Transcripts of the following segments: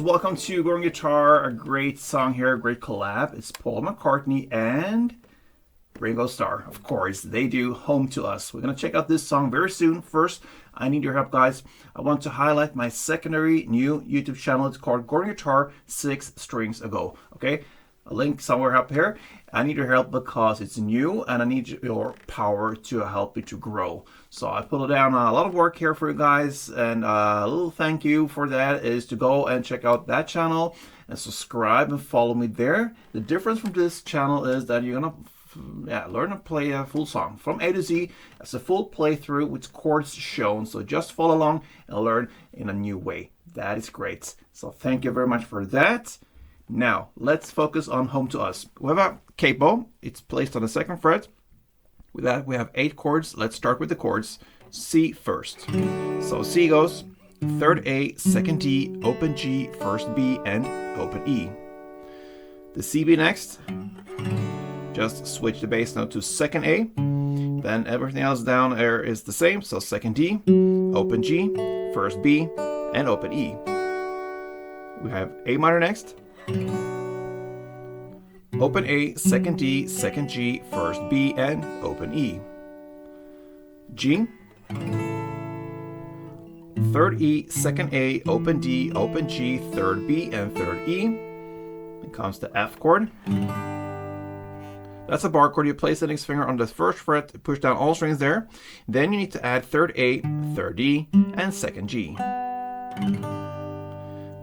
welcome to Gruvgear Guitar. A great song here, a great collab. It's Paul McCartney and Ringo Starr. Of course, they do Home to Us. We're going to check out this song very soon. First, I need your help, guys. I want to highlight my secondary new YouTube channel. It's called Gruvgear Guitar 6 Strings Ago. Okay, a link somewhere up here. I need your help because it's new and I need your power to help me to grow. So I put down a lot of work here for you guys, and a little thank you for that is to go and check out that channel and subscribe and follow me there. The difference from this channel is that you're gonna learn to play a full song from A to Z. It's a full playthrough with chords shown, so just follow along and learn in a new way. That is great. So thank you very much for that. Now let's focus on Home to Us. We have a capo. It's placed on the 2nd fret. With that we have 8 chords. Let's start with the chords. C first. So C goes 3rd A, 2nd D, open G, 1st B, and open E. The C B next. Just switch the bass note to 2nd A. Then everything else down there is the same. So 2nd D, open G, 1st B, and open E. We have A minor next. Open A, 2nd D, 2nd G, 1st B, and open E. G. 3rd E, 2nd A, open D, open G, 3rd B, and 3rd E. Then comes the F chord. That's a bar chord. You place the index finger on the 1st fret, push down all strings there. Then you need to add 3rd A, 3rd D, and 2nd G.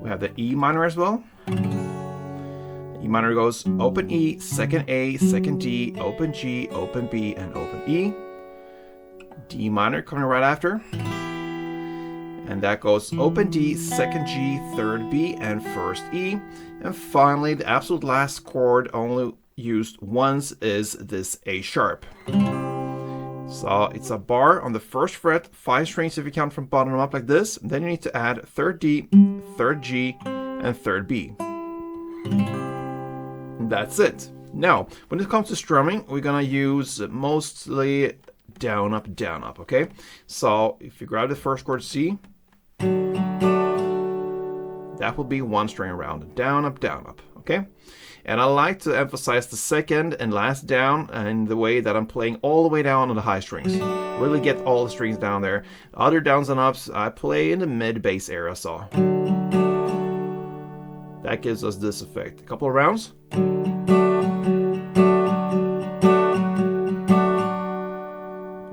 We have the E minor as well. E minor goes open E, 2nd A, 2nd D, open G, open B, and open E. D minor coming right after. And that goes open D, 2nd G, 3rd B, and 1st E. And finally, the absolute last chord only used once is this A sharp. So it's a bar on the 1st fret, 5 strings if you count from bottom up like this. Then you need to add 3rd D, 3rd G, and 3rd B. That's it. Now, when it comes to strumming, we're gonna use mostly down, up, okay? So if you grab the 1st chord C, that will be 1 string around, down, up, okay? And I like to emphasize the 2nd and last down in the way that I'm playing all the way down on the high strings. Really get all the strings down there. Other downs and ups, I play in the mid bass area, so that gives us this effect. A couple of rounds.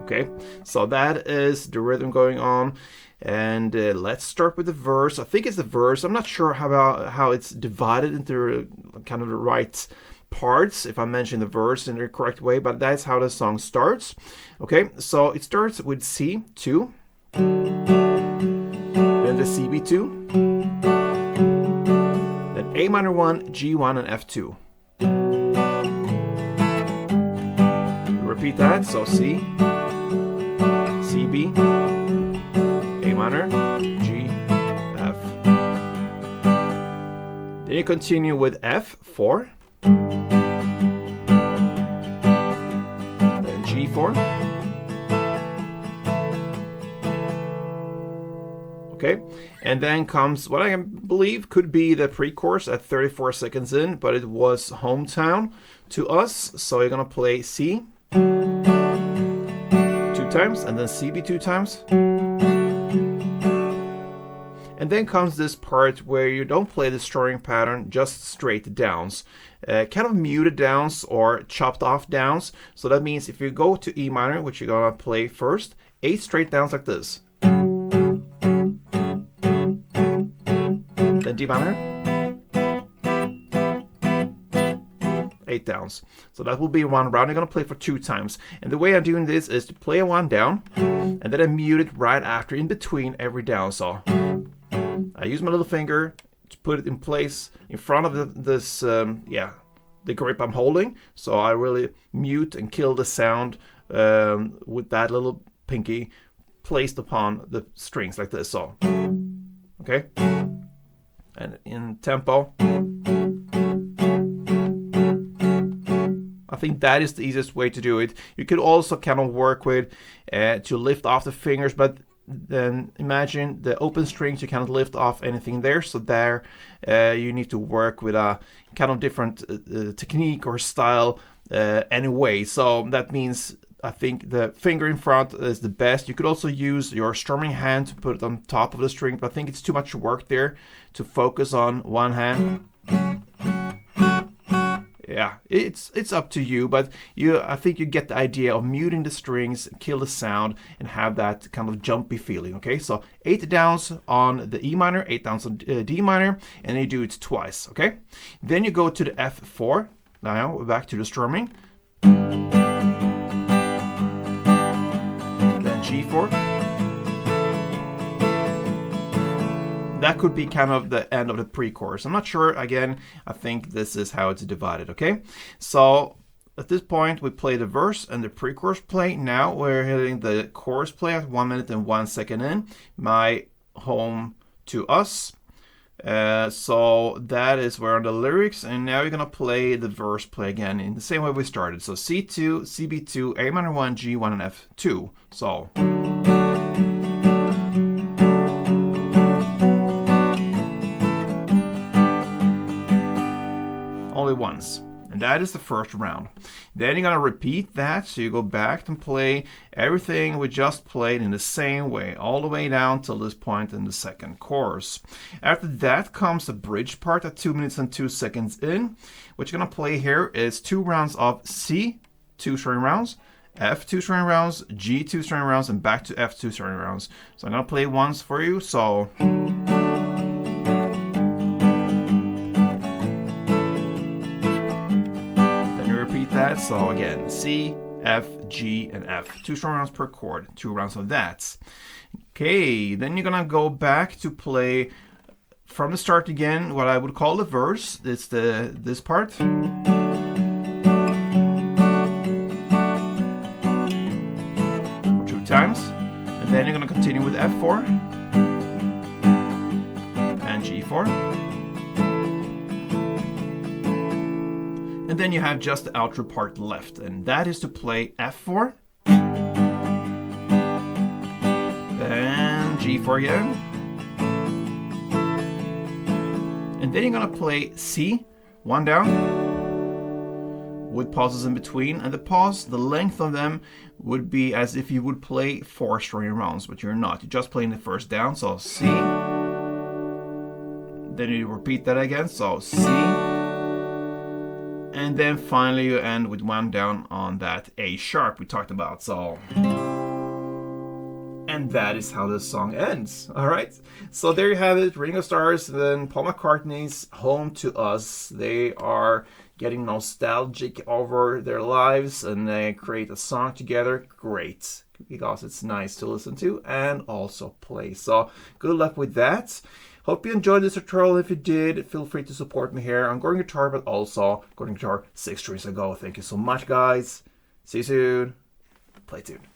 Okay, so that is the rhythm going on. And let's start with the verse. I think it's the verse. I'm not sure how it's divided into kind of the right parts, if I mention the verse in the correct way, but that's how the song starts. Okay, so it starts with C2, then the CB2, then A minor 1, G1, and F2. Repeat that, so C, CB, A minor, G, F. Then you continue with F4, then G4. Okay, and then comes what I believe could be the pre-chorus at 34 seconds in, but it was Hometown to Us. So you're gonna play C 2 times and then CB 2 times. And then comes this part where you don't play the strumming pattern, just straight downs. Kind of muted downs or chopped off downs. So that means if you go to E minor, which you're gonna play first, 8 straight downs like this. Then D minor, 8 downs. So that will be 1 round. You're gonna play for 2 times. And the way I'm doing this is to play a 1 down, and then I mute it right after, in between every down. So I use my little finger to put it in place in front of the grip I'm holding. So I really mute and kill the sound with that little pinky placed upon the strings like this. So, okay. And in tempo, I think that is the easiest way to do it. You could also kind of work with to lift off the fingers, but then imagine the open strings, you cannot lift off anything there. So there you need to work with a kind of different technique or style anyway. So that means I think the finger in front is the best. You could also use your strumming hand to put it on top of the string, but I think it's too much work there to focus on one hand. Yeah, it's up to you, but I think you get the idea of muting the strings, kill the sound, and have that kind of jumpy feeling. Okay, so 8 downs on the E minor, 8 downs on D minor, and you do it twice. Okay, then you go to the F4. Now back to the strumming. Then G4. That could be kind of the end of the pre-chorus. I'm not sure. Again, I think this is how it's divided, okay? So at this point, we play the verse and the pre-chorus play. Now we're hitting the chorus play at 1 minute and 1 second in. My home to us. So that is where on the lyrics, and now you're gonna play the verse play again in the same way we started. So C2, CB2, A minor 1, G1, and F2. So. Only once, and that is the first round. Then you're gonna repeat that, so you go back and play everything we just played in the same way, all the way down till this point in the second chorus. After that comes the bridge part at 2 minutes and 2 seconds in. What you're gonna play here is 2 rounds of C, 2 string rounds, F 2 string rounds, G 2 string rounds, and back to F 2 string rounds. So I'm gonna play once for you. So. That. So again, C, F, G, and F. 2 string rounds per chord, 2 rounds of that. Okay, then you're gonna go back to play from the start again, what I would call the verse. It's this part. 2 times. And then you're gonna continue with F4 and G4. And then you have just the outro part left, and that is to play F4, and G4 again, and then you're gonna play C, 1 down, with pauses in between, and the length of them would be as if you would play 4 string rounds, but you're not. You're just playing the first down, so C, then you repeat that again, so C, and then finally you end with 1 down on that A sharp we talked about. So, and that is how this song ends. All right. So there you have it. Ringo Starr's and Paul McCartney's Home to Us. They are getting nostalgic over their lives and they create a song together. Great. Because it's nice to listen to and also play. So good luck with that. Hope you enjoyed this tutorial. If you did, feel free to support me here on Gruvgear Guitar, but also Gruvgear Guitar 6 strings ago. Thank you so much, guys. See you soon. Play tuned.